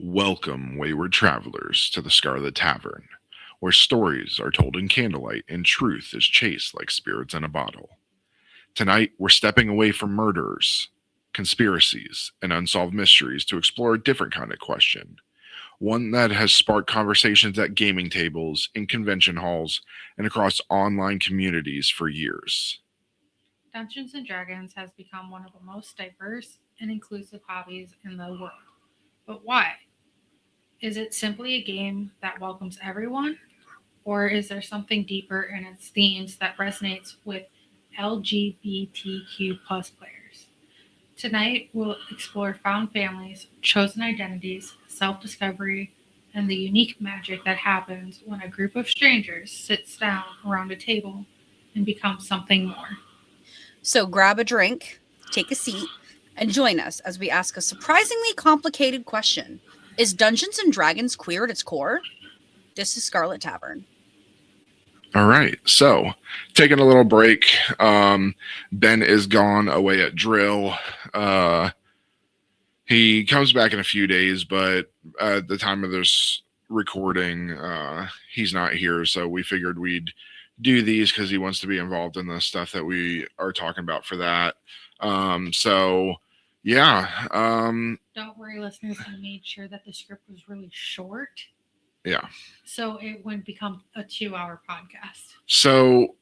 Welcome, wayward travelers, to the Scarlet Tavern, where stories are told in candlelight and truth is chased like spirits in a bottle. Tonight, we're stepping away from murders, conspiracies, and unsolved mysteries to explore a different kind of question. One that has sparked conversations at gaming tables, in convention halls, and across online communities for years. Dungeons and Dragons has become one of the most diverse and inclusive hobbies in the world. But why? Is it simply a game that welcomes everyone? Or is there something deeper in its themes that resonates with LGBTQ plus players? Tonight, we'll explore found families, chosen identities, self discovery, and the unique magic that happens when a group of strangers sits down around a table and becomes something more. So grab a drink, take a seat, and join us as we ask a surprisingly complicated question. Is Dungeons and Dragons queer at its core? This is Scarlet Tavern. All right, so taking a little break. Ben is gone away at drill. He comes back in a few days, but at the time of this recording, he's not here. So we figured we'd do these because he wants to be involved in the stuff that we are talking about for that. So yeah. Don't worry, listeners. I made sure that the script was really short, Yeah. so it wouldn't become a 2-hour podcast. So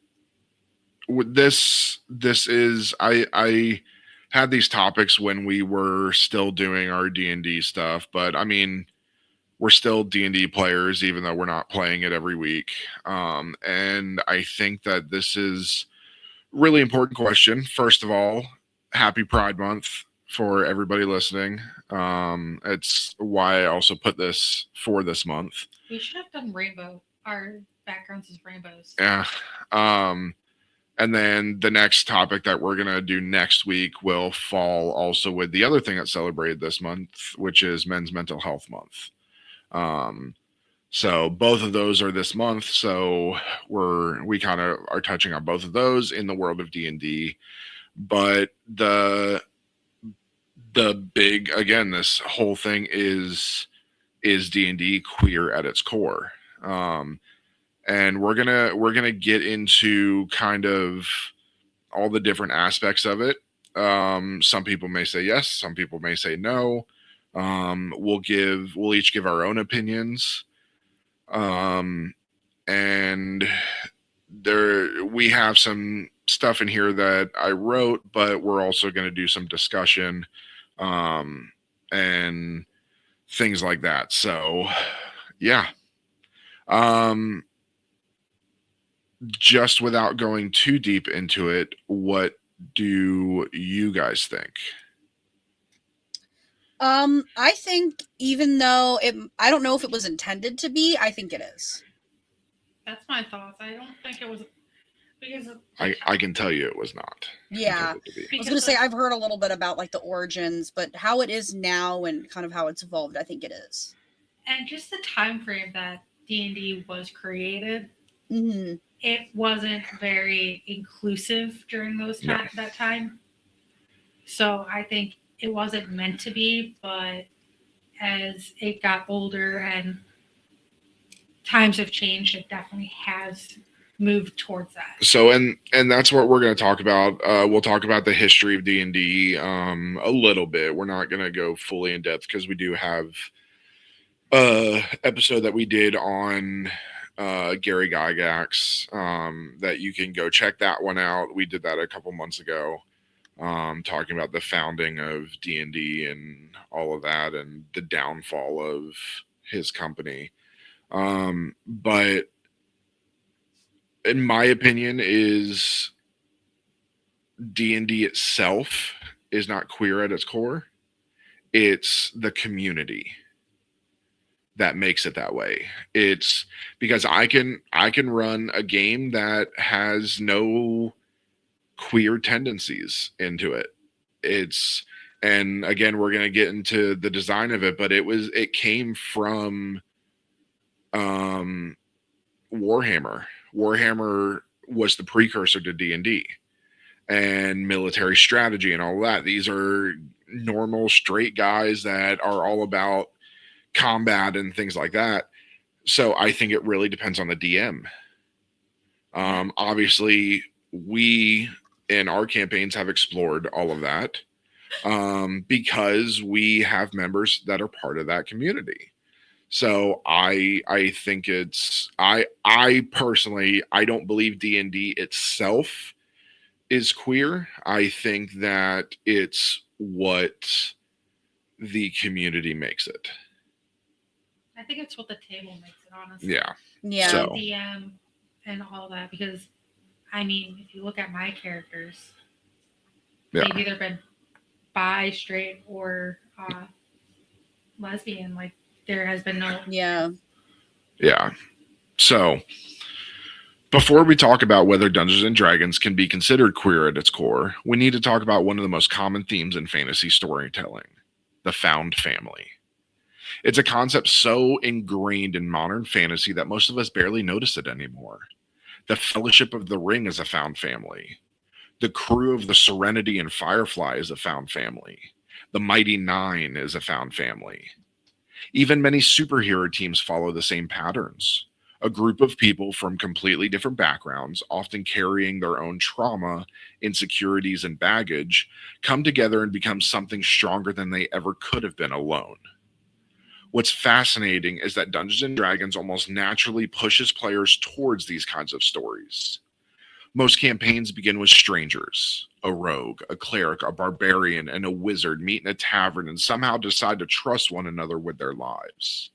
with this is I had these topics when we were still doing our D&D stuff, but I mean, we're still D&D players even though we're not playing it every week. And I think that this is really important question. First of all, happy Pride Month for everybody listening. It's why I also put this for this month. We should have done rainbow. Our backgrounds is rainbows. Yeah. And then the next topic that we're going to do next week will fall also with the other thing that's celebrated this month, which is Men's Mental Health Month. So both of those are this month. So we kind of are touching on both of those in the world of D&D. But the big, again, this whole thing is D&D queer at its core. And we're gonna get into kind of all the different aspects of it. Some people may say yes, some people may say no. We'll each give our own opinions. And we have some stuff in here that I wrote, but we're also going to do some discussion, and things like that. So, yeah. Just without going too deep into it, what do you guys think? I think even though I don't know if it was intended to be, I think it is. That's my thoughts. I don't think it was because I can tell you it was not. Yeah. intended to be. I was going to say I've heard a little bit about like the origins, but how it is now and kind of how it's evolved, I think it is. and just the time frame that D&D was created, Mm-hmm. it wasn't very inclusive during No. that time. So I think it wasn't meant to be, but as it got older and times have changed, it definitely has moved towards that. So and that's what we're going to talk about. We'll talk about the history of D&D a little bit. We're not going to go fully in depth because we do have a episode that we did on Gary Gygax, that you can go check that one out. We did that a couple months ago, talking about the founding of D&D and all of that and the downfall of his company. But in my opinion, is D&D itself is not queer at its core. It's the community that makes it that way. It's because I can run a game that has no queer tendencies into it. And again, we're going to get into the design of it, but it came from Warhammer. Warhammer was the precursor to D&D and military strategy and all that. These are normal straight guys that are all about combat and things like that. So I think it really depends on the DM. Obviously, we in our campaigns have explored all of that because we have members that are part of that community. So I think I personally I don't believe D&D itself is queer. I think that it's what the community makes it. I think it's what the table makes it, honestly. Yeah. Yeah. So DM and all that, because I mean, if you look at my characters, yeah. they've either been bi, straight, or lesbian. Like, there has been no. Yeah. Yeah. So before we talk about whether Dungeons and Dragons can be considered queer at its core, we need to talk about one of the most common themes in fantasy storytelling, the found family. It's a concept so ingrained in modern fantasy that most of us barely notice it anymore. The Fellowship of the Ring is a found family. The crew of the Serenity and Firefly is a found family. The Mighty Nine is a found family. Even many superhero teams follow the same patterns. A group of people from completely different backgrounds, often carrying their own trauma, insecurities, and baggage, come together and become something stronger than they ever could have been alone. What's fascinating is that Dungeons and Dragons almost naturally pushes players towards these kinds of stories. Most campaigns begin with strangers. A rogue, a cleric, a barbarian, and a wizard meet in a tavern and somehow decide to trust one another with their lives.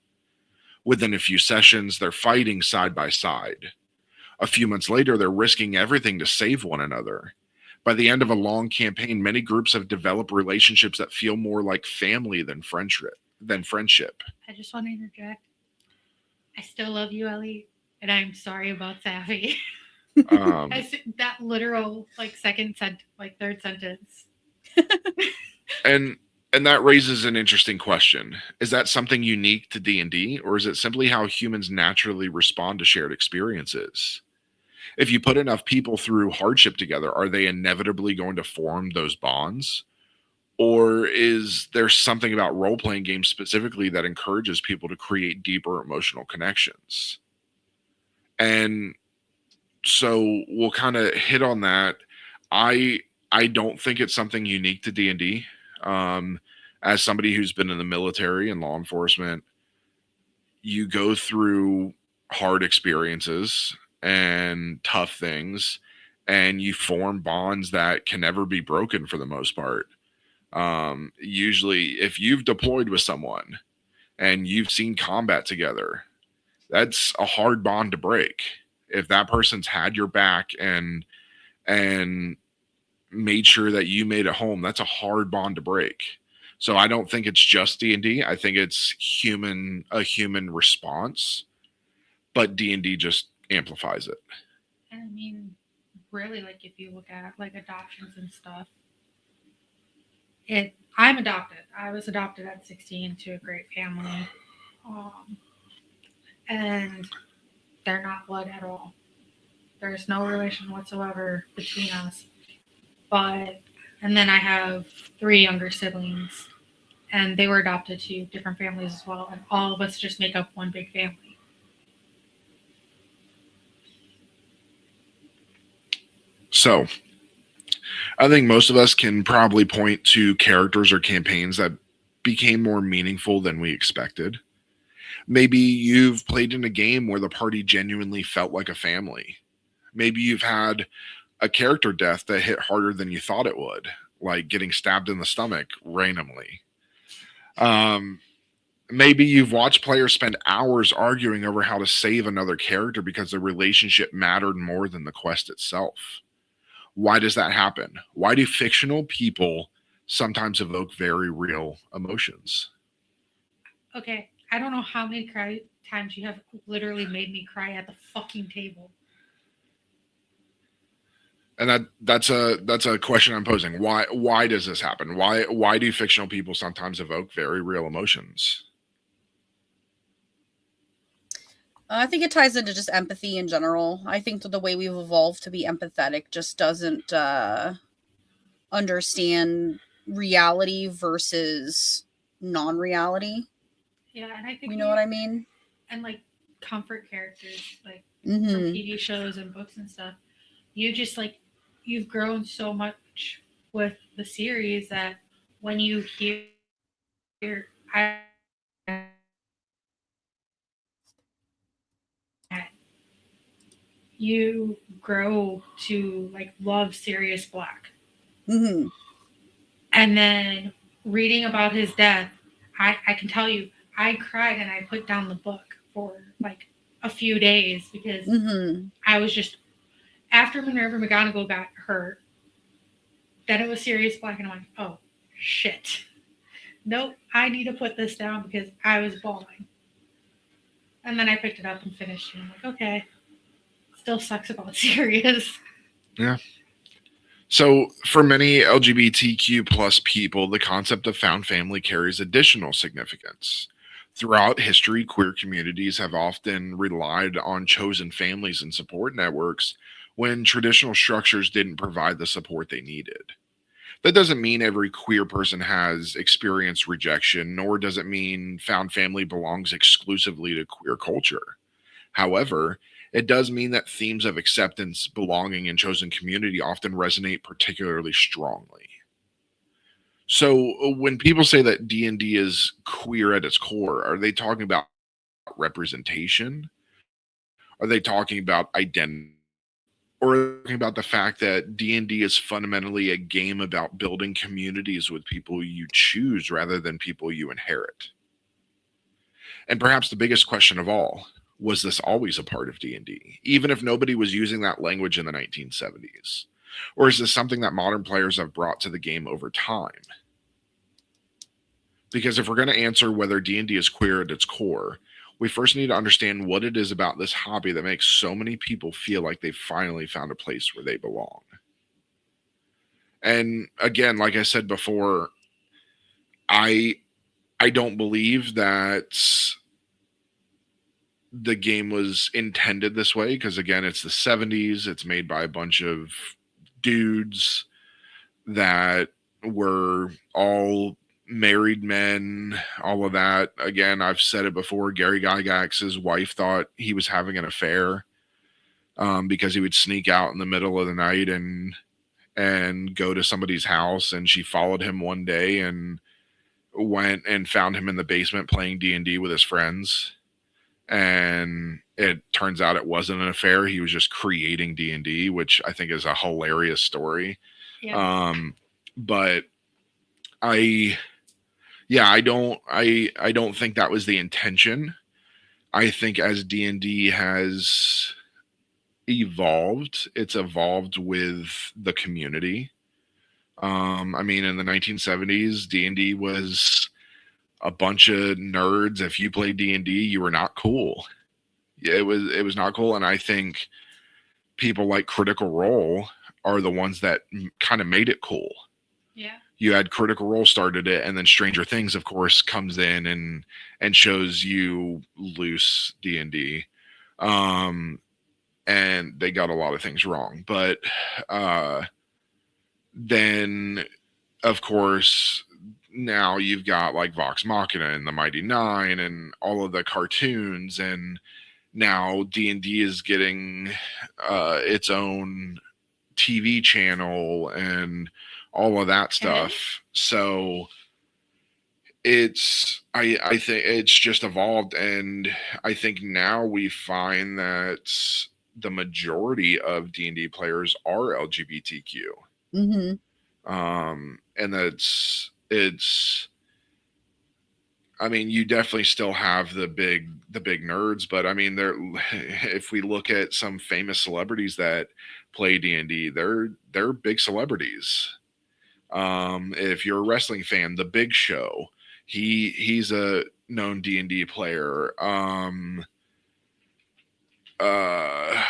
Within a few sessions, they're fighting side by side. A few months later, they're risking everything to save one another. By the end of a long campaign, many groups have developed relationships that feel more like family than friendship. I just want to interject. I still love you, Ellie, and I'm sorry about Safi. Um, That literal third sentence. and and that raises an interesting question. Is that something unique to D&D, or is it simply how humans naturally respond to shared experiences? If you put enough people through hardship together, are they inevitably going to form those bonds? Or is there something about role playing games specifically that encourages people to create deeper emotional connections? And so we'll kind of hit on that. I I don't think it's something unique to D&D. Um, as somebody who's been in the military and law enforcement, you go through hard experiences and tough things, and you form bonds that can never be broken for the most part. Usually, if you've deployed with someone and you've seen combat together, that's a hard bond to break. If that person's had your back and made sure that you made it home, that's a hard bond to break. So I don't think it's just D&D. I think it's a human response, but D&D just amplifies it. And I mean, really, like, if you look at like adoptions and stuff, I'm adopted. I was adopted at 16 to a great family, um, and they're not blood at all. There's no relation whatsoever between us. But and then I have 3 younger siblings, and they were adopted to different families as well, and all of us just make up one big family. So I think most of us can probably point to characters or campaigns that became more meaningful than we expected. Maybe you've played in a game where the party genuinely felt like a family. Maybe you've had a character death that hit harder than you thought it would, like getting stabbed in the stomach randomly. Um, Maybe you've watched players spend hours arguing over how to save another character because the relationship mattered more than the quest itself. Why does that happen? Why do fictional people sometimes evoke very real emotions? Okay, I don't know how many times you have literally made me cry at the fucking table. And that's a question I'm posing. Why does this happen? Why do fictional people sometimes evoke very real emotions? I think it ties into just empathy in general. I think that the way we've evolved to be empathetic just doesn't understand reality versus non-reality. Yeah, and I think You know what I mean? and like comfort characters, like from Mm-hmm. TV shows and books and stuff. You just like you've grown so much with the series that when you hear I you grow to like love Sirius Black. Mm-hmm. And then reading about his death, I can tell you, I cried and I put down the book for like a few days because Mm-hmm. I was just after Minerva McGonagall got hurt, then it was Sirius Black, and I'm like, oh shit, nope, I need to put this down because I was bawling. And then I picked it up and finished it. I'm like, okay, still sucks about Sirius. Yeah. So, for many LGBTQ plus people, the concept of found family carries additional significance. Throughout history, queer communities have often relied on chosen families and support networks when traditional structures didn't provide the support they needed. That doesn't mean every queer person has experienced rejection, nor does it mean found family belongs exclusively to queer culture. However, it does mean that themes of acceptance, belonging, and chosen community often resonate particularly strongly. So, when people say that D&D is queer at its core, are they talking about representation? Are they talking about identity? Or are they talking about the fact that D&D is fundamentally a game about building communities with people you choose rather than people you inherit? And perhaps the biggest question of all, was this always a part of D&D, even if nobody was using that language in the 1970s? Or is this something that modern players have brought to the game over time? Because if we're going to answer whether D&D is queer at its core, we first need to understand what it is about this hobby that makes so many people feel like they've finally found a place where they belong. And again, like I said before, I I don't believe that the game was intended this way because again, it's the 70s, it's made by a bunch of dudes that were all married men, all of that. Again, I've said it before, Gary Gygax's wife thought he was having an affair because he would sneak out in the middle of the night and go to somebody's house, and she followed him one day and went and found him in the basement playing D&D with his friends, and it turns out it wasn't an affair. He was just creating D&D, which I think is a hilarious story. Yeah. But I yeah, I don't think that was the intention. I think as D&D has evolved, it's evolved with the community. I mean, in the 1970s, D&D was a bunch of nerds. If you played D&D, you were not cool. Yeah, it was not cool, and I think people like Critical Role are the ones that kind of made it cool. Yeah. You had Critical Role started it, and then Stranger Things, of course, comes in and shows you loose D&D. Um, and they got a lot of things wrong, but then of course now you've got like Vox Machina and the Mighty Nine and all of the cartoons, and now D&D is getting its own TV channel and all of that stuff. So I think it's just evolved, and I think now we find that the majority of D&D players are LGBTQ. Mm-hmm. And it's I mean, you definitely still have the big nerds, but I mean, there if we look at some famous celebrities that play D&D, they're big celebrities. If you're a wrestling fan, The Big Show, he's a known D&D player. Uh,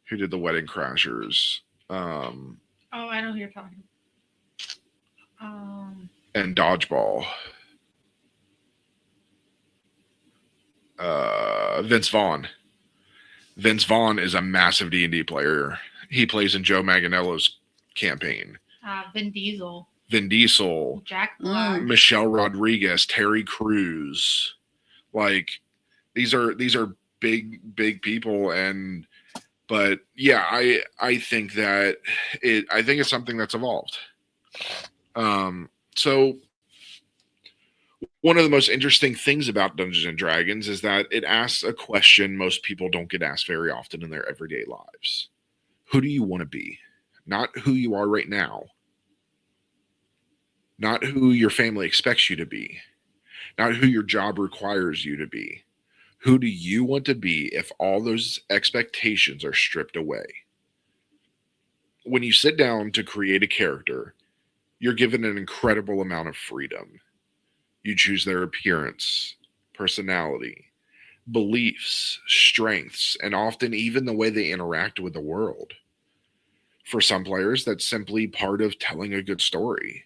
who did the Wedding Crashers? Oh, I know who you're talking. And Dodgeball. Vince Vaughn. Vince Vaughn is a massive D&D player. He plays in Joe Manganiello's campaign. Vin Diesel. Vin Diesel, Jack Black. Michelle Rodriguez, Terry Crews. Like these are big people, and but yeah, I think that I think it's something that's evolved. So one of the most interesting things about Dungeons and Dragons is that it asks a question most people don't get asked very often in their everyday lives. Who do you want to be? Not who you are right now. Not who your family expects you to be. Not who your job requires you to be. Who do you want to be if all those expectations are stripped away? When you sit down to create a character, you're given an incredible amount of freedom. You choose their appearance, personality, beliefs, strengths, and often even the way they interact with the world. For some players, that's simply part of telling a good story.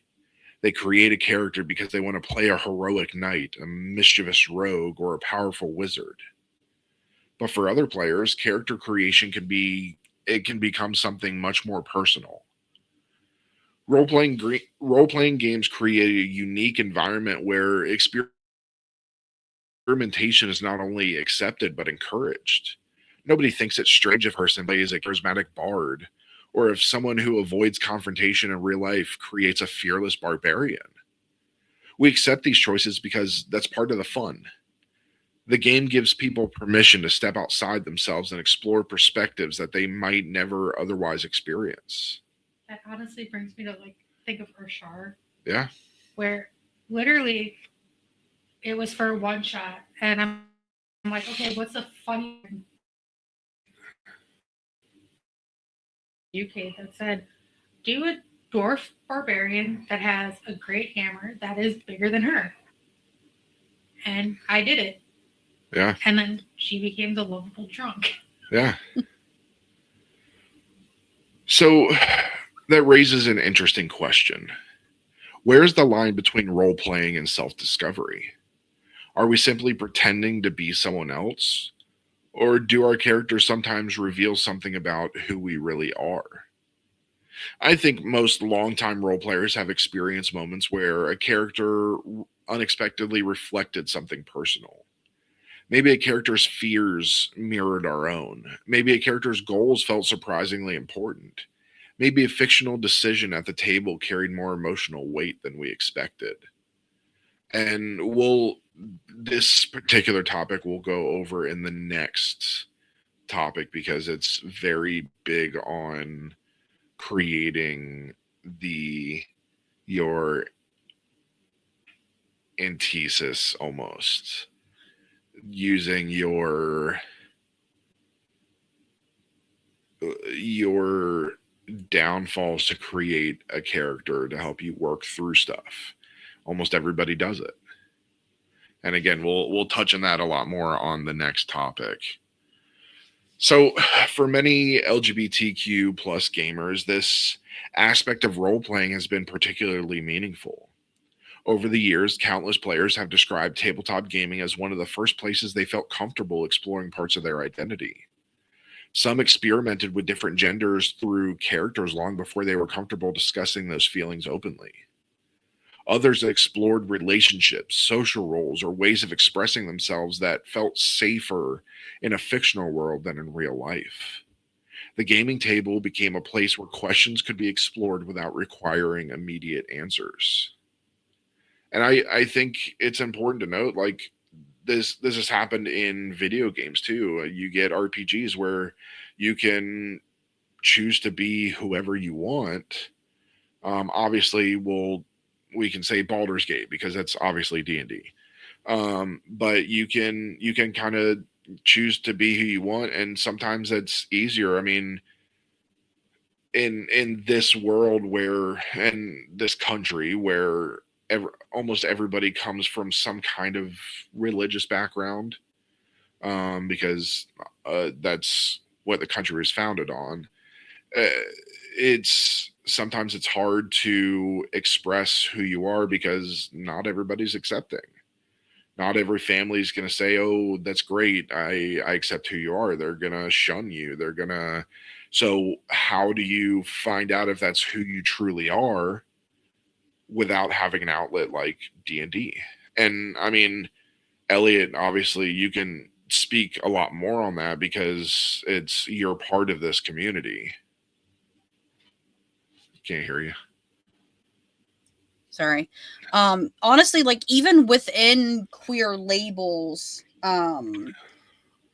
They create a character because they want to play a heroic knight, a mischievous rogue, or a powerful wizard. But for other players, character creation can become something much more personal. Role playing games create a unique environment where experimentation is not only accepted but encouraged. Nobody thinks it's strange if a person plays a charismatic bard, or if someone who avoids confrontation in real life creates a fearless barbarian. We accept these choices because that's part of the fun. The game gives people permission to step outside themselves and explore perspectives that they might never otherwise experience. That honestly brings me to like think of Urshar, Yeah, where literally it was for one shot, and I'm like, okay, what's the funny UK that said, do a dwarf barbarian that has a great hammer that is bigger than her, and I did it, yeah, and then she became the lovable drunk. yeah. So that raises an interesting question. Where's the line between role playing and self discovery? Are we simply pretending to be someone else? Or do our characters sometimes reveal something about who we really are? I think most longtime role players have experienced moments where a character unexpectedly reflected something personal. Maybe a character's fears mirrored our own. Maybe a character's goals felt surprisingly important. Maybe a fictional decision at the table carried more emotional weight than we expected. And this particular topic we'll go over in the next topic because it's very big on creating the your antithesis almost using your downfalls to create a character to help you work through stuff. Almost everybody does it. And again, we'll touch on that a lot more on the next topic. So, for many LGBTQ plus gamers, this aspect of role playing has been particularly meaningful. Over the years, countless players have described tabletop gaming as one of the first places they felt comfortable exploring parts of their identity. Some experimented with different genders through characters long before they were comfortable discussing those feelings openly. Others explored relationships, social roles, or ways of expressing themselves that felt safer in a fictional world than in real life. The gaming table became a place where questions could be explored without requiring immediate answers. And I think it's important to note, like, this has happened in video games too. You get RPGs where you can choose to be whoever you want. Obviously, we can say Baldur's Gate because that's obviously D&D. But you can kind of choose to be who you want, and sometimes it's easier. I mean, in this world where in this country where almost everybody comes from some kind of religious background, because that's what the country was founded on. Uh, it's sometimes it's hard to express who you are because not everybody's accepting. Not every family is going to say, "Oh, that's great. I accept who you are." They're going to shun you. They're going to. So, how do you find out if that's who you truly are? without having an outlet like D&D. And I mean, Elliot, obviously you can speak a lot more on that because you're part of this community. Can't hear you. Sorry. Honestly, like even within queer labels,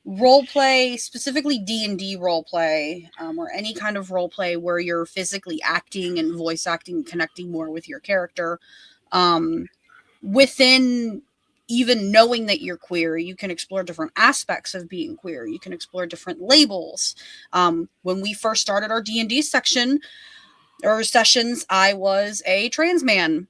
role play, specifically D&D role play, or any kind of role play where you're physically acting and voice acting, connecting more with your character, within even knowing that you're queer, you can explore different aspects of being queer. You can explore different labels. When we first started our D&D section or sessions, I was a trans man.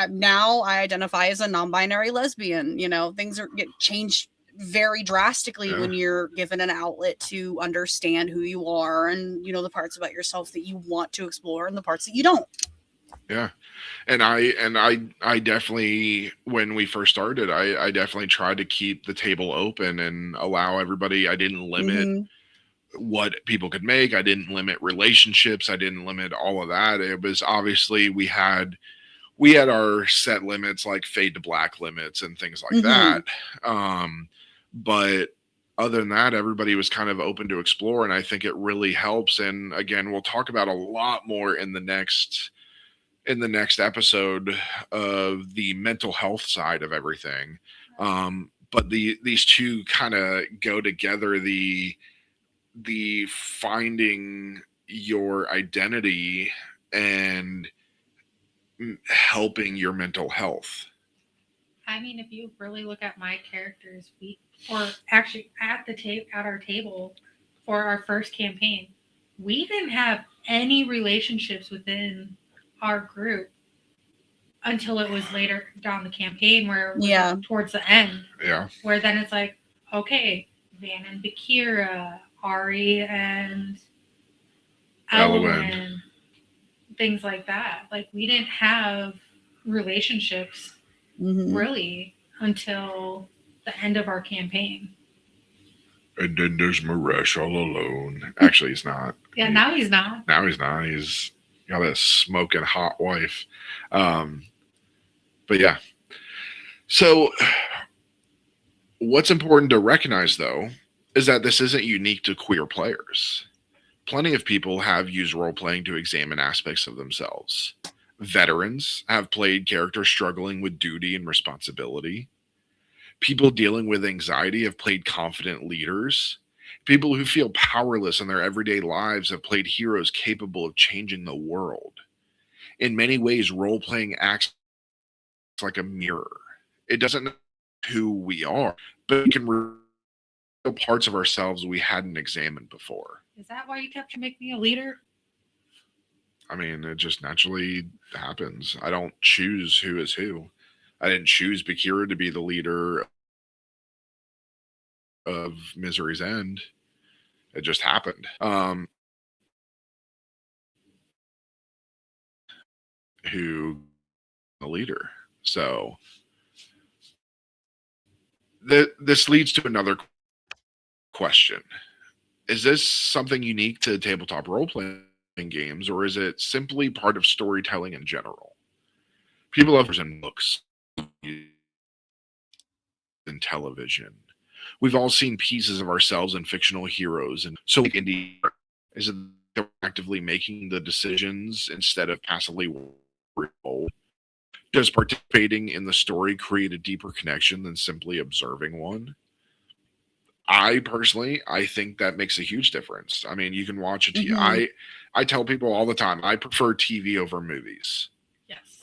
Now I identify as a non-binary lesbian. You know, things get changed very drastically when you're given an outlet to understand who you are and, you know, the parts about yourself that you want to explore and the parts that you don't. Yeah. And I definitely, when we first started, I definitely tried to keep the table open and allow everybody. I didn't limit what people could make. I didn't limit relationships. I didn't limit all of that. It was obviously we had our set limits, like fade to black limits and things like that. But other than that, everybody was kind of open to explore, and I think it really helps. And again, we'll talk about a lot more in the next episode of the mental health side of everything. But these two kind of go together. The finding your identity and helping your mental health. I mean, if you really look at my characters, or actually at our table for our first campaign, we didn't have any relationships within our group until it was later down the campaign, where it was towards the end. Yeah. Where then it's like, okay, Van and Bakira, Ari and Elwin, things like that. Like, we didn't have relationships really until the end of our campaign. And then there's Maresh all alone. Actually, he's not. Yeah, now he's not. Now he's not. He's got a smoking hot wife. But yeah. So what's important to recognize, though, is that this isn't unique to queer players. Plenty of people have used role-playing to examine aspects of themselves. Veterans have played characters struggling with duty and responsibility. People dealing with anxiety have played confident leaders. People who feel powerless in their everyday lives have played heroes capable of changing the world. In many ways, role-playing acts like a mirror. It doesn't know who we are, but it can reveal parts of ourselves we hadn't examined before. Is that why you kept to make me a leader? I mean, it just naturally happens. I don't choose who is who. I didn't choose Bakira to be the leader of Misery's End. It just happened. Who the leader? So this leads to another question. Is this something unique to tabletop role-playing games, or is it simply part of storytelling in general? People love in books and television. We've all seen pieces of ourselves in fictional heroes, and so indie is it actively making the decisions instead of passively role? Does participating in the story create a deeper connection than simply observing one? I personally, I think that makes a huge difference. I mean, you can watch a TV. I tell people all the time, I prefer TV over movies. Yes.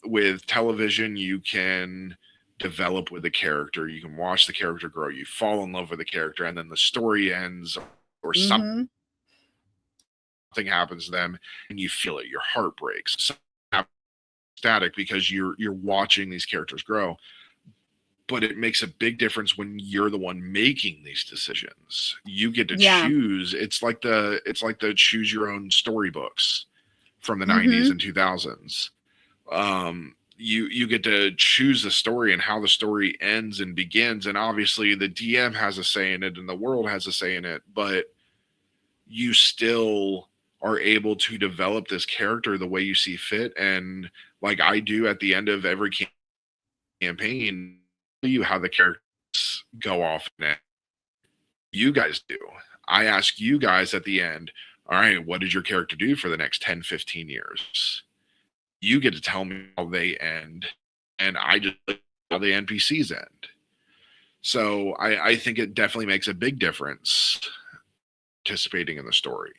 With television, you can develop with the character. You can watch the character grow. You fall in love with the character, and then the story ends, or something happens to them, and you feel it. Your heart breaks. So static because you're watching these characters grow. But it makes a big difference when you're the one making these decisions. You get to choose. It's like the choose your own storybooks from the 90s and 2000s. You get to choose the story and how the story ends and begins. And obviously the DM has a say in it and the world has a say in it, but you still are able to develop this character the way you see fit. And like I do at the end of every campaign, you how the characters go off and you guys do. I ask you guys at the end, all right, what did your character do for the next 10, 15 years? You get to tell me how they end, and I just how the NPCs end. So I think it definitely makes a big difference participating in the story.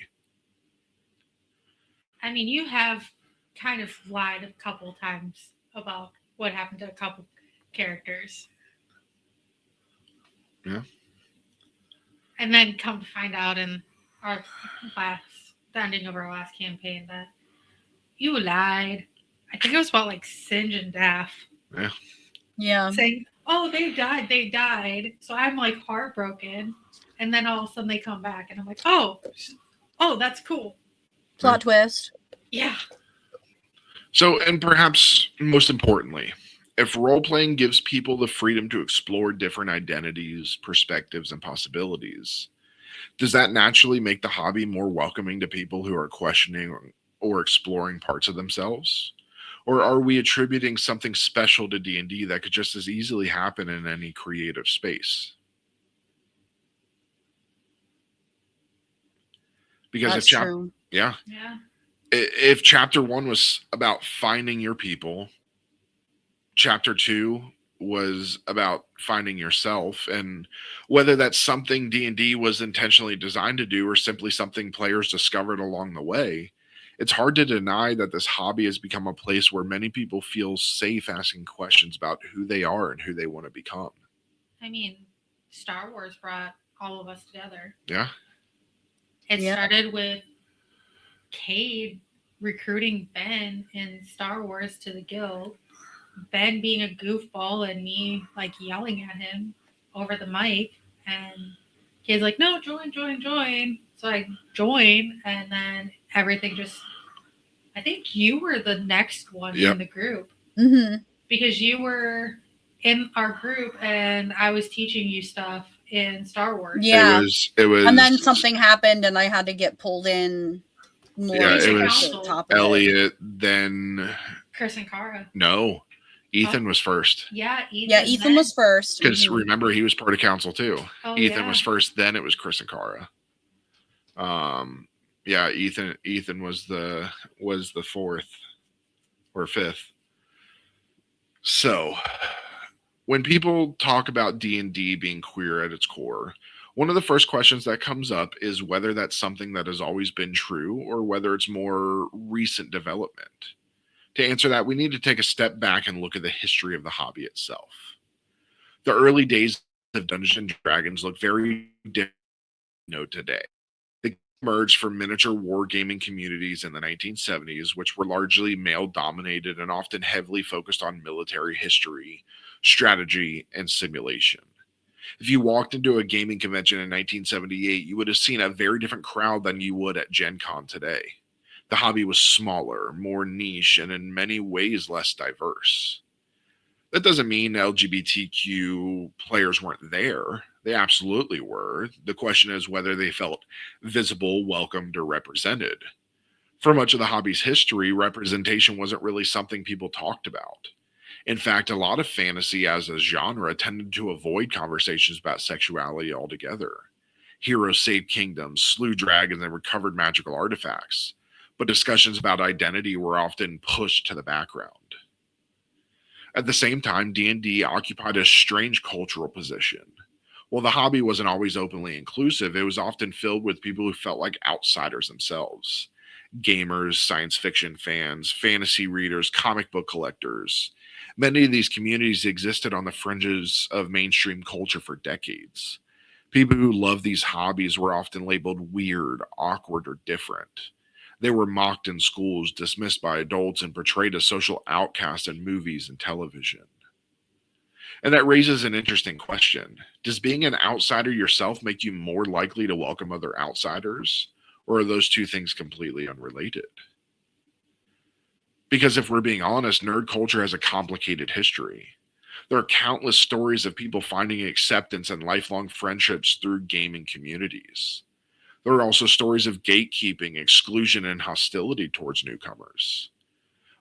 I mean, you have kind of lied a couple times about what happened to a couple characters. Yeah. And then come to find out in our the ending of our last campaign that you lied. I think it was about like Singe and Daff. Yeah. Yeah. Saying, oh, they died. So I'm like heartbroken. And then all of a sudden they come back and I'm like, oh, that's cool. Plot twist. Yeah. So, and perhaps most importantly, if role playing gives people the freedom to explore different identities, perspectives, and possibilities, does that naturally make the hobby more welcoming to people who are questioning or exploring parts of themselves? Or are we attributing something special to D&D that could just as easily happen in any creative space? Because That's true. Yeah. Yeah. If chapter 1 was about finding your people, chapter 2 was about finding yourself, and whether that's something D&D was intentionally designed to do or simply something players discovered along the way, it's hard to deny that this hobby has become a place where many people feel safe asking questions about who they are and who they want to become. I mean, Star Wars brought all of us together. Yeah. It Yeah. started with Kayde recruiting Ben in Star Wars to the guild. Ben being a goofball and me like yelling at him over the mic, and he's like, no, join. So I joined, and then everything just, I think you were the next one in the group. Mm-hmm. Because you were in our group and I was teaching you stuff in Star Wars. Yeah. It was And then something happened and I had to get pulled in more. Yeah, to it the was top of it. Elliot, then Chris and Cara. No, Ethan was first. Yeah, Ethan. Yeah, Ethan was first. Because remember, he was part of council too. Oh, Ethan was first, then it was Chris and Cara. Yeah, Ethan was the fourth or fifth. So, when people talk about D&D being queer at its core, one of the first questions that comes up is whether that's something that has always been true or whether it's more recent development. To answer that, we need to take a step back and look at the history of the hobby itself. The early days of Dungeons and Dragons look very different today. They emerged from miniature wargaming communities in the 1970s, which were largely male-dominated and often heavily focused on military history, strategy, and simulation. If you walked into a gaming convention in 1978, you would have seen a very different crowd than you would at Gen Con today. The hobby was smaller, more niche, and in many ways less diverse. That doesn't mean LGBTQ players weren't there. They absolutely were. The question is whether they felt visible, welcomed, or represented. For much of the hobby's history, representation wasn't really something people talked about. In fact, a lot of fantasy as a genre tended to avoid conversations about sexuality altogether. Heroes saved kingdoms, slew dragons, and recovered magical artifacts. But discussions about identity were often pushed to the background. At the same time, D&D occupied a strange cultural position. While the hobby wasn't always openly inclusive, it was often filled with people who felt like outsiders themselves. Gamers, science fiction fans, fantasy readers, comic book collectors. Many of these communities existed on the fringes of mainstream culture for decades. People who loved these hobbies were often labeled weird, awkward, or different. They were mocked in schools, dismissed by adults, and portrayed as social outcasts in movies and television. And that raises an interesting question. Does being an outsider yourself make you more likely to welcome other outsiders? Or are those two things completely unrelated? Because if we're being honest, nerd culture has a complicated history. There are countless stories of people finding acceptance and lifelong friendships through gaming communities. There are also stories of gatekeeping, exclusion, and hostility towards newcomers.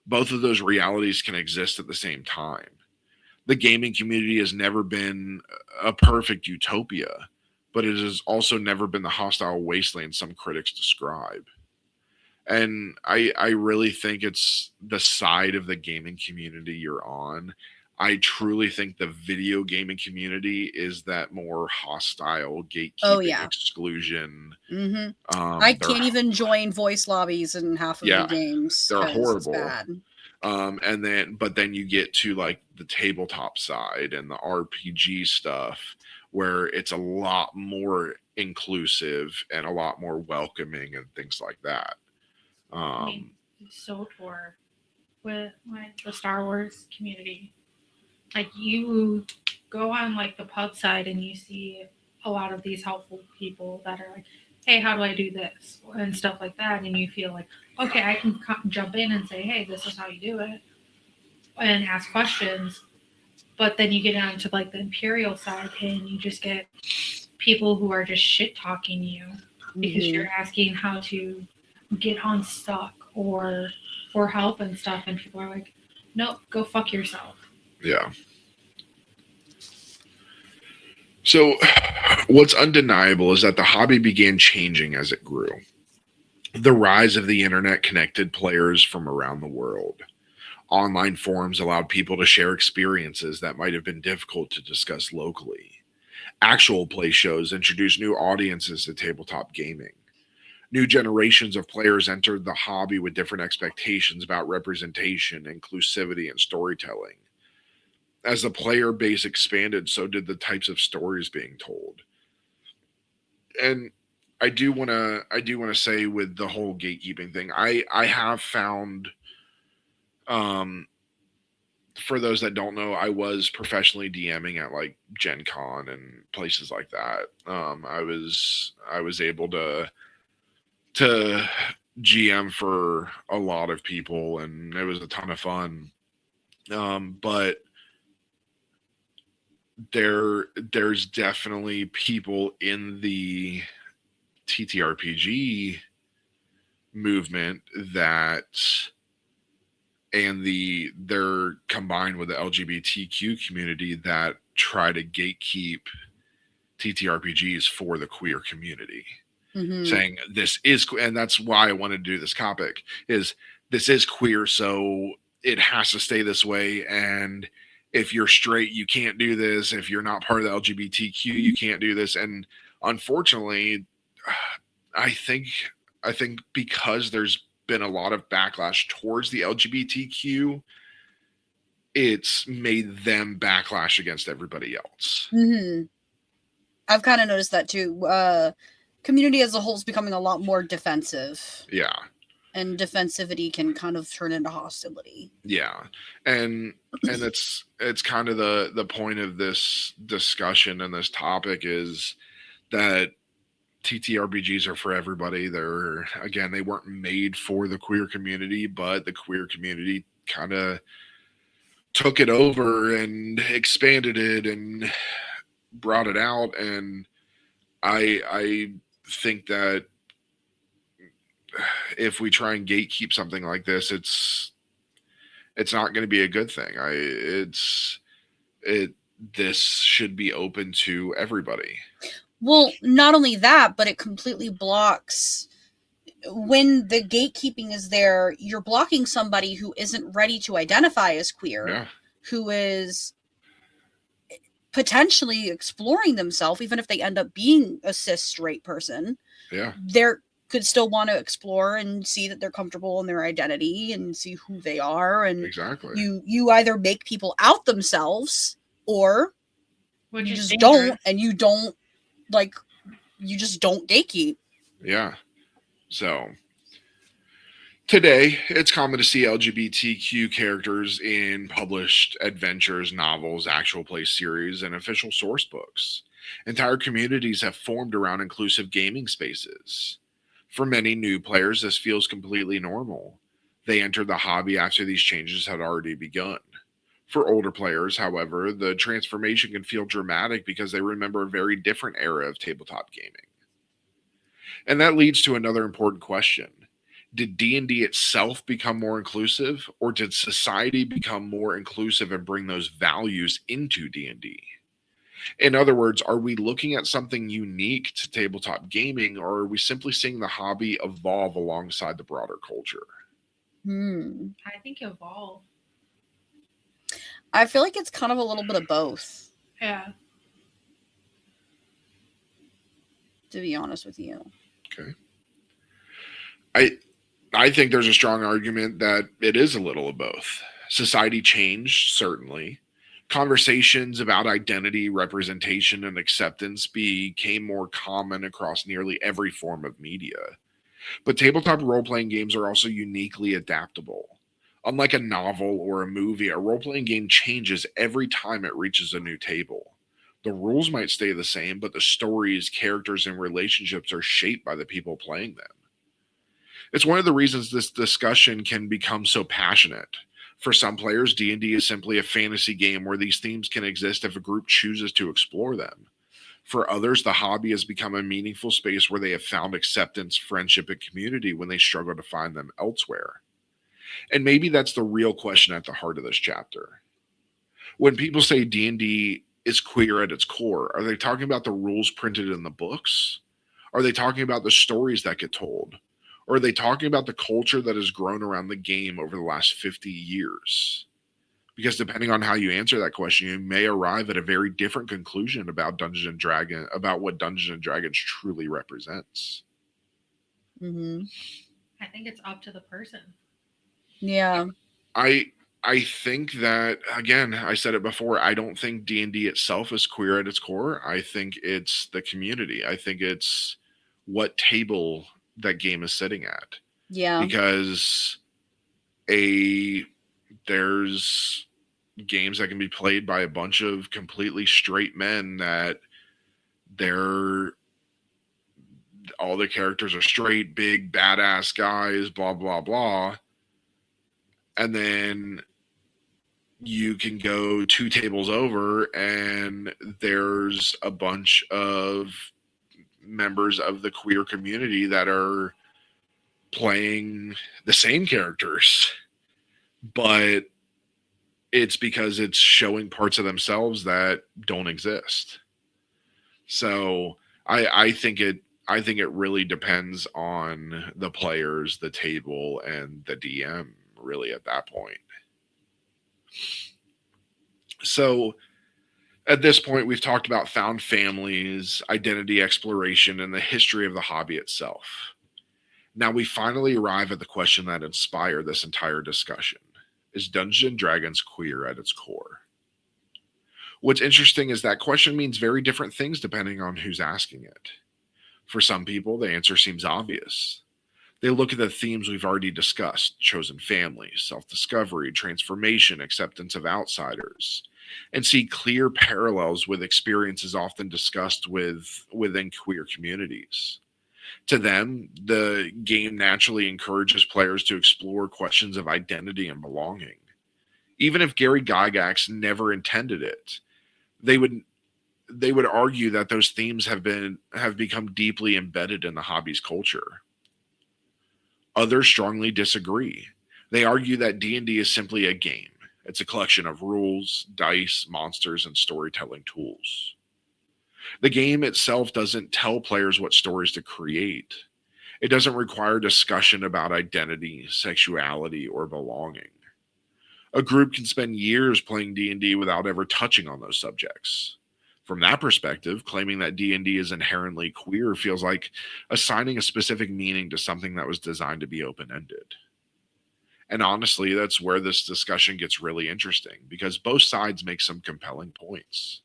both of those realities can exist at the same time. The gaming community has never been a perfect utopia, but it has also never been the hostile wasteland some critics describe. And I really think it's the side of the gaming community you're on. I truly think the video gaming community is that more hostile, Oh gatekeeping, yeah. exclusion. Hmm. I They're can't even join voice lobbies in half of the yeah, games they're because it's horrible. bad. And then but then you get to like the tabletop side and the RPG stuff where it's a lot more inclusive and a lot more welcoming and things like that. I mean, Um, so tour with like the Star Wars community. Like you go on like the pub side and you see a lot of these helpful people that are like, hey, how do I do this and stuff like that, and you feel like, okay, I can jump in and say, hey, this is how you do it, and ask questions. But then you get down to like the Imperial side and you just get people who are just shit talking you because Mhm. you're asking how to get unstuck or for help and stuff, and people are like, nope, go fuck yourself. yeah. So, what's undeniable is that the hobby began changing as it grew. The rise of the internet connected players from around the world. Online forums allowed people to share experiences that might have been difficult to discuss locally. Actual play shows introduced new audiences to tabletop gaming. New generations of players entered the hobby with different expectations about representation, inclusivity, and storytelling. As the player base expanded, so did the types of stories being told. And I do want to say with the whole gatekeeping thing, I have found um for those that don't know, I was professionally DMing at like Gen Con and places like that. I was able to GM for a lot of people, and it was a ton of fun. But there's definitely people in the TTRPG movement that and they're combined with the LGBTQ community that try to gatekeep TTRPGs for the queer community, Mhm. saying this is, and that's why I wanted to do this topic, is this is queer, so it has to stay this way. And if you're straight, you can't do this. If you're not part of the LGBTQ, you can't do this. And unfortunately, I think I think because there's been a lot of backlash towards the LGBTQ, it's made them backlash against everybody else. Mhm. I've kind of noticed that too. Community as a whole is becoming a lot more defensive, Yeah. and defensivity can kind of turn into hostility. Yeah. And it's kind of the point of this discussion and this topic is that TTRPGs are for everybody. They're, again, they weren't made for the queer community, but the queer community kind of took it over and expanded it and brought it out. And I think that if we try and gatekeep something like this, it's not going to be a good thing. It this should be open to everybody. Well, not only that, but it completely blocks when the gatekeeping is there. You're blocking somebody who isn't ready to identify as queer, Yeah. who is potentially exploring themselves, even if they end up being a cis straight person. Yeah. They're could still want to explore and see that they're comfortable in their identity and see who they are. And Exactly. you either make people out themselves, or Which you is just dangerous. don't, and you don't, like, you just don't gatekeep. Yeah. So today, it's common to see LGBTQ characters in published adventures, novels, actual play series, and official source books. Entire communities have formed around inclusive gaming spaces. For many new players, this feels completely normal. They entered the hobby after these changes had already begun. For older players, however, the transformation can feel dramatic because they remember a very different era of tabletop gaming. And that leads to another important question. Did D&D itself become more inclusive, or did society become more inclusive and bring those values into D&D? In other words, are we looking at something unique to tabletop gaming, or are we simply seeing the hobby evolve alongside the broader culture? I think evolve. I feel like it's kind of a little bit of both, Yeah. to be honest with you. Okay. I think there's a strong argument that it is a little of both. Society changed, certainly. Conversations about identity, representation, and acceptance became more common across nearly every form of media. But tabletop role playing games are also uniquely adaptable. Unlike a novel or a movie, a role playing game changes every time it reaches a new table. The rules might stay the same, but the stories, characters, and relationships are shaped by the people playing them. It's one of the reasons this discussion can become so passionate. For some players, D&D is simply a fantasy game where these themes can exist if a group chooses to explore them. For others, the hobby has become a meaningful space where they have found acceptance, friendship, and community when they struggle to find them elsewhere. And maybe that's the real question at the heart of this chapter. When people say D&D is queer at its core, are they talking about the rules printed in the books? Are they talking about the stories that get told? Or are they talking about the culture that has grown around the game over the last 50 years? Because depending on how you answer that question, you may arrive at a very different conclusion about about what Dungeons and Dragons truly represents. Mm-hmm. I think it's up to the person. Yeah. I think that, again, I said it before, I don't think D&D itself is queer at its core. I think it's the community. I think it's what table that game is sitting at. Yeah. Because there's games that can be played by a bunch of completely straight men that they're all the characters are straight, big, badass guys, blah blah blah. And then you can go two tables over and there's a bunch of members of the queer community that are playing the same characters, but it's because it's showing parts of themselves that don't exist. So I think it really depends on the players, the table, and the DM really at that point. So at this point, we've talked about found families, identity exploration, and the history of the hobby itself. Now we finally arrive at the question that inspired this entire discussion. Is Dungeons and Dragons queer at its core? What's interesting is that question means very different things depending on who's asking it. For some people, the answer seems obvious. They look at the themes we've already discussed: chosen family, self discovery, transformation, acceptance of outsiders, and see clear parallels with experiences often discussed within queer communities. To them, the game naturally encourages players to explore questions of identity and belonging. Even if Gary Gygax never intended it, they would they would argue that those themes have become deeply embedded in the hobby's culture. Others strongly disagree. They argue that D&D is simply a game. It's a collection of rules, dice, monsters, and storytelling tools. The game itself doesn't tell players what stories to create. It doesn't require discussion about identity, sexuality, or belonging. A group can spend years playing D&D without ever touching on those subjects. From that perspective, claiming that D&D is inherently queer feels like assigning a specific meaning to something that was designed to be open-ended. And honestly, that's where this discussion gets really interesting, because both sides make some compelling points.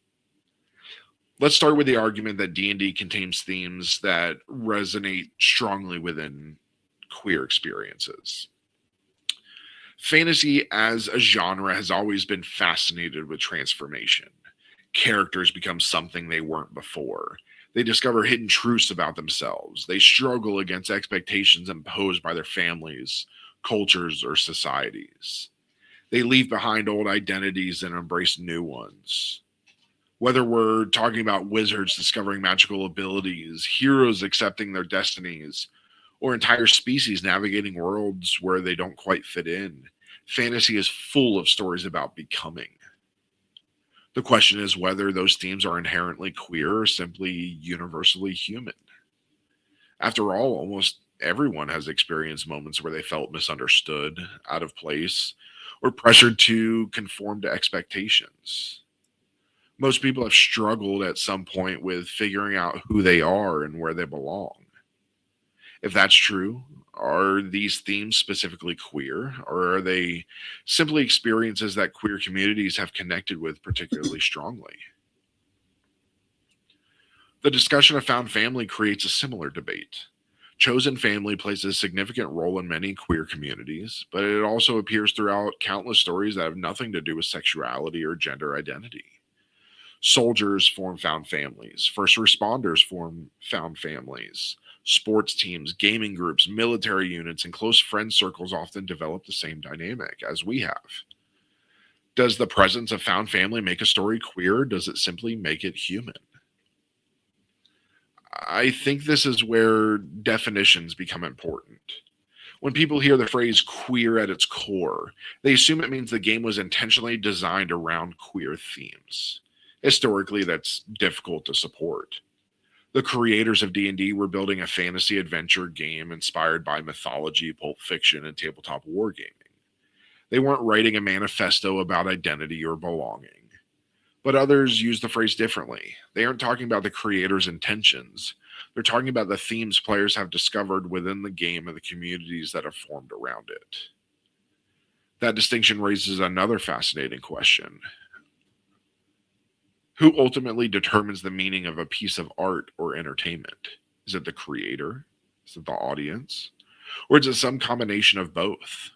Let's start with the argument that D&D contains themes that resonate strongly within queer experiences. Fantasy as a genre has always been fascinated with transformation. Characters become something they weren't before. They discover hidden truths about themselves. They struggle against expectations imposed by their families, cultures, or societies. They leave behind old identities and embrace new ones. Whether we're talking about wizards discovering magical abilities, heroes accepting their destinies, or entire species navigating worlds where they don't quite fit in. Fantasy is full of stories about becoming. The question is whether those themes are inherently queer or simply universally human. After all, almost everyone has experienced moments where they felt misunderstood, out of place, or pressured to conform to expectations. Most people have struggled at some point with figuring out who they are and where they belong. If that's true, are these themes specifically queer, or are they simply experiences that queer communities have connected with particularly strongly? The discussion of found family creates a similar debate. Chosen family plays a significant role in many queer communities, but it also appears throughout countless stories that have nothing to do with sexuality or gender identity. Soldiers form found families, first responders form found families, sports teams, gaming groups, military units, and close friend circles often develop the same dynamic as we have. Does the presence of found family make a story queer? Or does it simply make it human? I think this is where definitions become important. When people hear the phrase queer at its core, they assume it means the game was intentionally designed around queer themes. Historically, that's difficult to support. The creators of D&D were building a fantasy adventure game inspired by mythology, pulp fiction, and tabletop wargaming. They weren't writing a manifesto about identity or belonging. But others use the phrase differently. They aren't talking about the creator's intentions. They're talking about the themes players have discovered within the game and the communities that have formed around it. That distinction raises another fascinating question. Who ultimately determines the meaning of a piece of art or entertainment? Is it the creator? Is it the audience? Or is it some combination of both?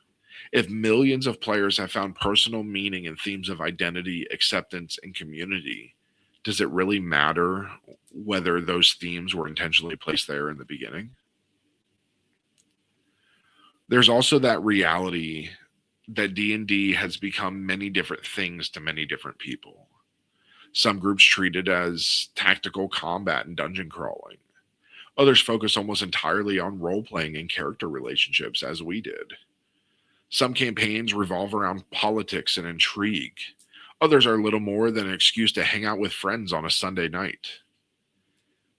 If millions of players have found personal meaning in themes of identity, acceptance, and community, does it really matter whether those themes were intentionally placed there in the beginning? There's also that reality that D&D has become many different things to many different people. Some groups treat it as tactical combat and dungeon crawling. Others focus almost entirely on role playing and character relationships, as we did. Some campaigns revolve around politics and intrigue. Others are little more than an excuse to hang out with friends on a Sunday night.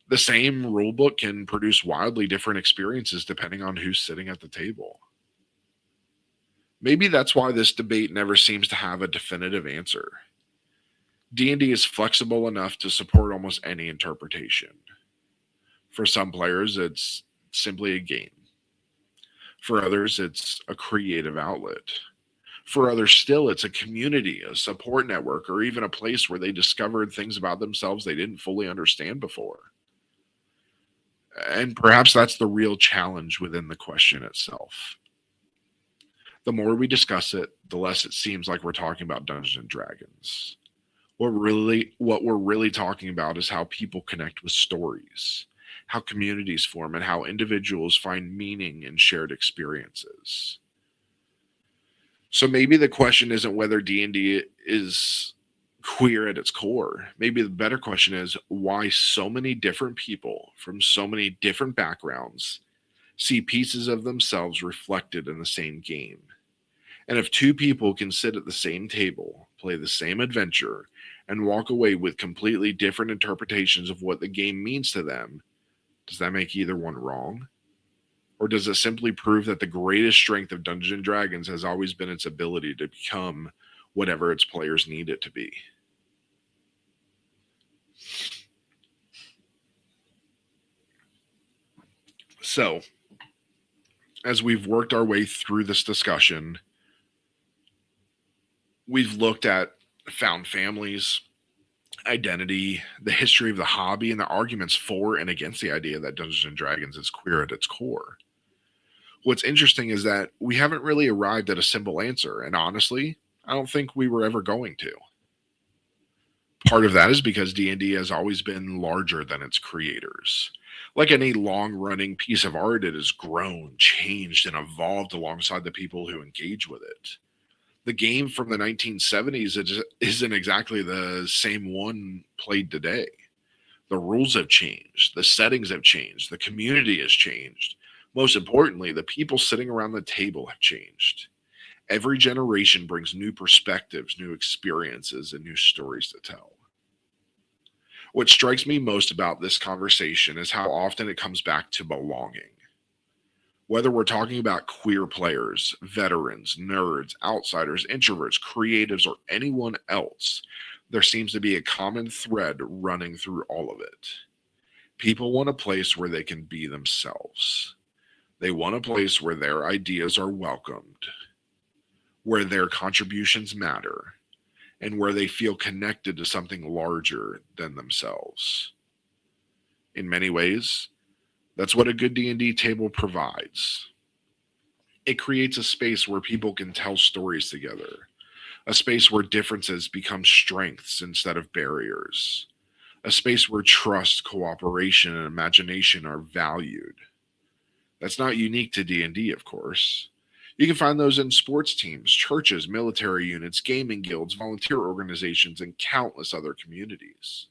The same rulebook can produce wildly different experiences depending on who's sitting at the table. Maybe that's why this debate never seems to have a definitive answer. D&D is flexible enough to support almost any interpretation. For some players, it's simply a game. For others, it's a creative outlet. For others still, it's a community, a support network, or even a place where they discovered things about themselves they didn't fully understand before. And perhaps that's the real challenge within the question itself. The more we discuss it, the less it seems like we're talking about Dungeons and Dragons. What we're really talking about is how people connect with stories, how communities form, and how individuals find meaning in shared experiences. So maybe the question isn't whether D&D is queer at its core. Maybe the better question is why so many different people from so many different backgrounds see pieces of themselves reflected in the same game. And if two people can sit at the same table, play the same adventure, and walk away with completely different interpretations of what the game means to them, does that make either one wrong? Or does it simply prove that the greatest strength of Dungeons and Dragons has always been its ability to become whatever its players need it to be? So, as we've worked our way through this discussion, we've looked at found families, identity, the history of the hobby, and the arguments for and against the idea that Dungeons and Dragons is queer at its core. What's interesting is that we haven't really arrived at a simple answer, and honestly, I don't think we were ever going to. Part of that is because D&D has always been larger than its creators. Like any long-running piece of art, it has grown, changed, and evolved alongside the people who engage with it. The game from the 1970s isn't exactly the same one played today. The rules have changed, the settings have changed, the community has changed, Most importantly, the people sitting around the table have changed. Every generation brings new perspectives, new experiences, and new stories to tell. What strikes me most about this conversation is how often it comes back to belonging. Whether we're talking about queer players, veterans, nerds, outsiders, introverts, creatives, or anyone else, there seems to be a common thread running through all of it. People want a place where they can be themselves. They want a place where their ideas are welcomed, where their contributions matter, and where they feel connected to something larger than themselves. In many ways, that's what a good D&D table provides. It creates a space where people can tell stories together, a space where differences become strengths instead of barriers, a space where trust, cooperation, and imagination are valued. That's not unique to D&D, of course. You can find those in sports teams, churches, military units, gaming guilds, volunteer organizations, and countless other communities.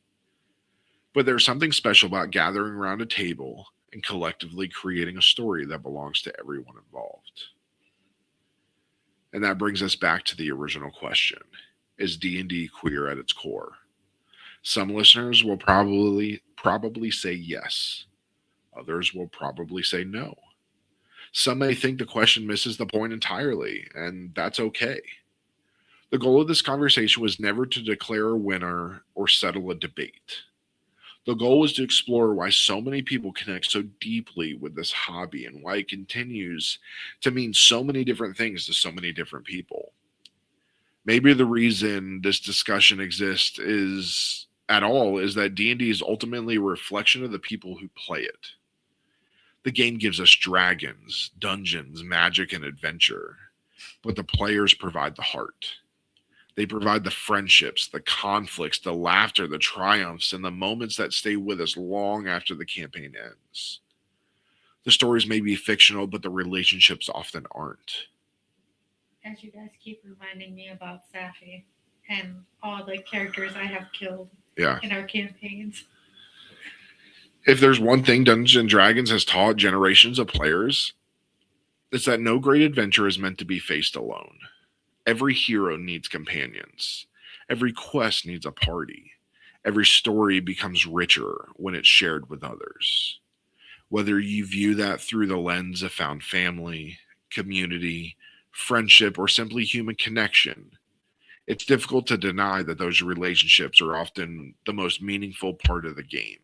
But there's something special about gathering around a table and collectively creating a story that belongs to everyone involved. And that brings us back to the original question. Is D&D queer at its core? Some listeners will probably say yes. Others will probably say no. Some may think the question misses the point entirely, and that's okay. The goal of this conversation was never to declare a winner or settle a debate. The goal was to explore why so many people connect so deeply with this hobby and why it continues to mean so many different things to so many different people. Maybe the reason this discussion exists is that D&D is ultimately a reflection of the people who play it. The game gives us dragons, dungeons, magic, and adventure, but the players provide the heart. They provide the friendships, the conflicts, the laughter, the triumphs, and the moments that stay with us long after the campaign ends. The stories may be fictional, but the relationships often aren't. As you guys keep reminding me about Safi and all the characters I have killed Yeah. in our campaigns. If there's one thing Dungeons and Dragons has taught generations of players, it's that no great adventure is meant to be faced alone. Every hero needs companions. Every quest needs a party. Every story becomes richer when it's shared with others. Whether you view that through the lens of found family, community, friendship, or simply human connection, it's difficult to deny that those relationships are often the most meaningful part of the game.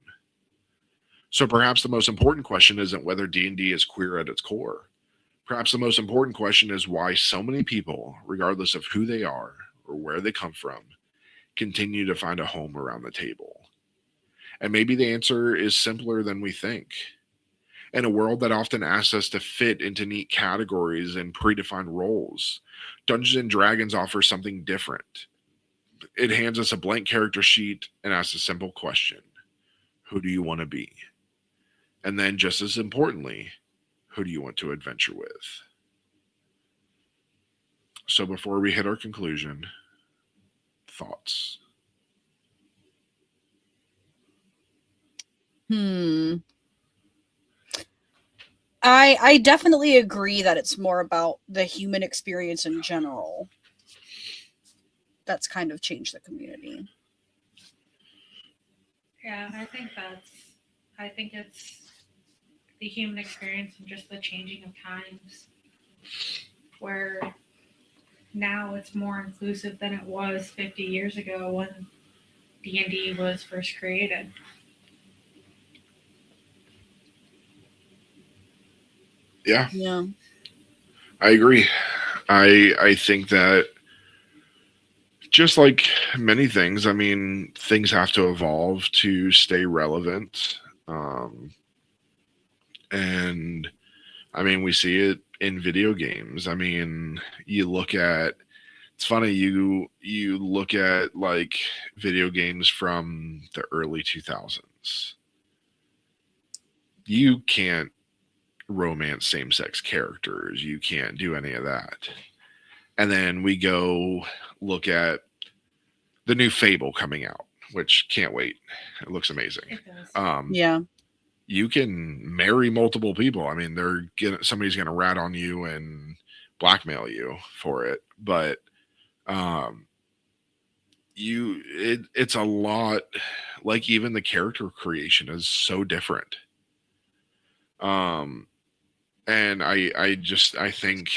So perhaps the most important question isn't whether D&D is queer at its core. Perhaps the most important question is why so many people, regardless of who they are or where they come from, continue to find a home around the table. And maybe the answer is simpler than we think. In a world that often asks us to fit into neat categories and predefined roles, Dungeons and Dragons offers something different. It hands us a blank character sheet and asks a simple question. Who do you want to be? And then, just as importantly, who do you want to adventure with? So before we hit our conclusion, thoughts? I definitely agree that it's more about the human experience in general that's kind of changed the community. Yeah, I think it's the human experience and just the changing of times where now it's more inclusive than it was 50 years ago when D&D was first created. Yeah, Yeah. I agree. I think that just like many things, I mean, things have to evolve to stay relevant. And I mean, we see it in video games. I mean, you look at it's funny you look at like video games from the early 2000s. You can't romance same-sex characters. You can't do any of that. And then we go look at the new Fable coming out, which can't wait. It looks amazing. It does. Um, Yeah. you can marry multiple people. I mean, somebody's going to rat on you and blackmail you for it, but um, it's a lot. Like even the character creation is so different. Um, and I think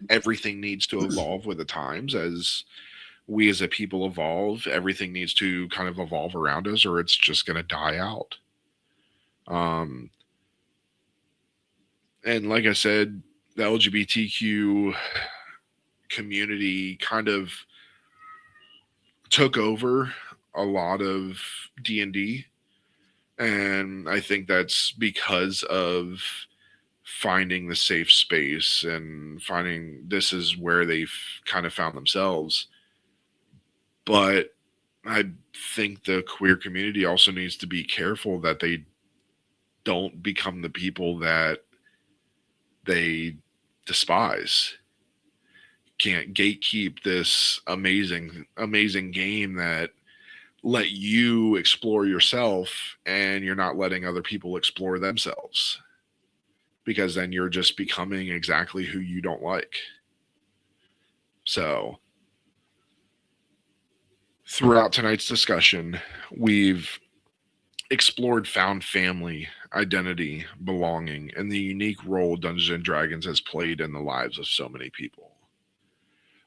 everything needs to evolve with the times as we as a people evolve. Everything needs to kind of evolve around us, or it's just going to die out. Um, and like I said, the LGBTQ community kind of took over a lot of D&D, and I think that's because of finding the safe space and finding this is where they've kind of found themselves. But I think the queer community also needs to be careful that they don't become the people that they despise. Can't gatekeep this amazing game that let you explore yourself, and you're not letting other people explore themselves, because then you're just becoming exactly who you don't like. So throughout tonight's discussion, we've explored found family, identity, belonging, and the unique role Dungeons and Dragons has played in the lives of so many people.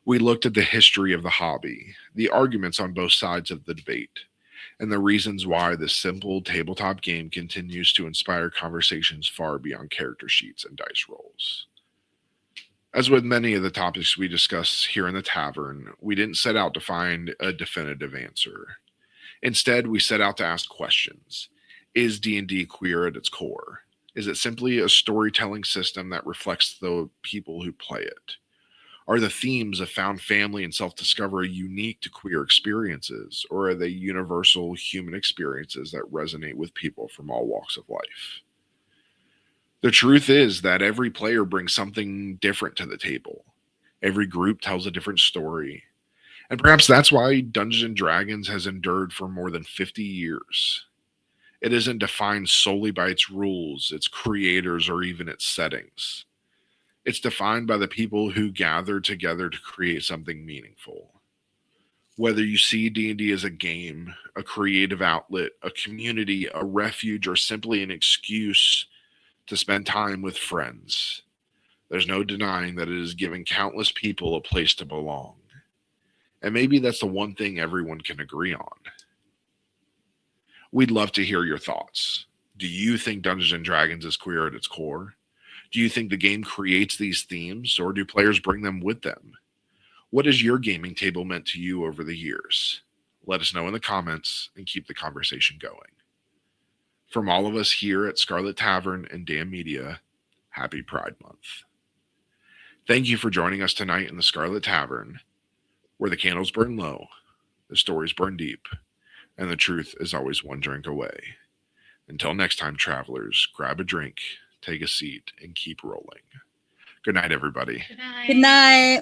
We looked at the history of the hobby, the arguments on both sides of the debate, and the reasons why this simple tabletop game continues to inspire conversations far beyond character sheets and dice rolls. As with many of the topics we discuss here in the tavern, we didn't set out to find a definitive answer. Instead, we set out to ask questions. Is D&D queer at its core? Is it simply a storytelling system that reflects the people who play it? Are the themes of found family and self discovery unique to queer experiences, or are they universal human experiences that resonate with people from all walks of life? The truth is that every player brings something different to the table. Every group tells a different story. And perhaps that's why Dungeons and Dragons has endured for more than 50 years. It isn't defined solely by its rules, its creators, or even its settings. It's defined by the people who gather together to create something meaningful. Whether you see D&D as a game, a creative outlet, a community, a refuge, or simply an excuse to spend time with friends, there's no denying that it has given countless people a place to belong. And maybe that's the one thing everyone can agree on. We'd love to hear your thoughts. Do you think Dungeons and Dragons is queer at its core? Do you think the game creates these themes, or do players bring them with them? What has your gaming table meant to you over the years? Let us know in the comments and keep the conversation going. From all of us here at Scarlet Tavern and Damn Media, happy Pride Month. Thank you for joining us tonight in the Scarlet Tavern, where the candles burn low, the stories burn deep, and the truth is always one drink away. Until next time, travelers, grab a drink, take a seat, and keep rolling. Good night, everybody. Good night. Good night.